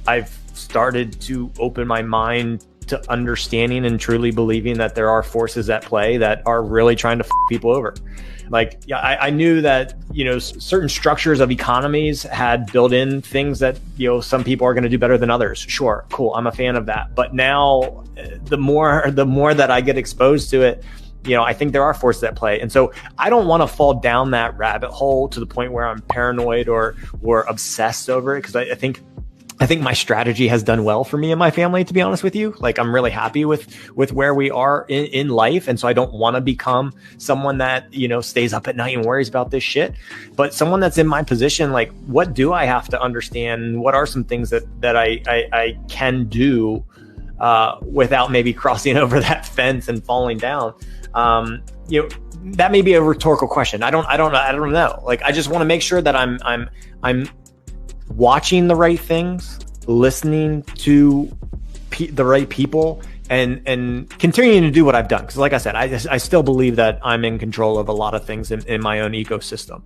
I've started to open my mind to understanding and truly believing that there are forces at play that are really trying to f people over. Like, yeah, I knew that, certain structures of economies had built in things that, some people are going to do better than others. Sure. Cool. I'm a fan of that. But now the more that I get exposed to it, I think there are forces at play. And so I don't want to fall down that rabbit hole to the point where I'm paranoid or obsessed over it. Because I think my strategy has done well for me and my family, to be honest with you. Like, I'm really happy with where we are in life. And so I don't want to become someone that, stays up at night and worries about this shit. But someone that's in my position, like, what do I have to understand? What are some things that I can do without maybe crossing over that fence and falling down? That may be a rhetorical question. I don't know. Like, I just want to make sure that I'm watching the right things, listening to the right people, and continuing to do what I've done. Because like I said, I still believe that I'm in control of a lot of things in my own ecosystem.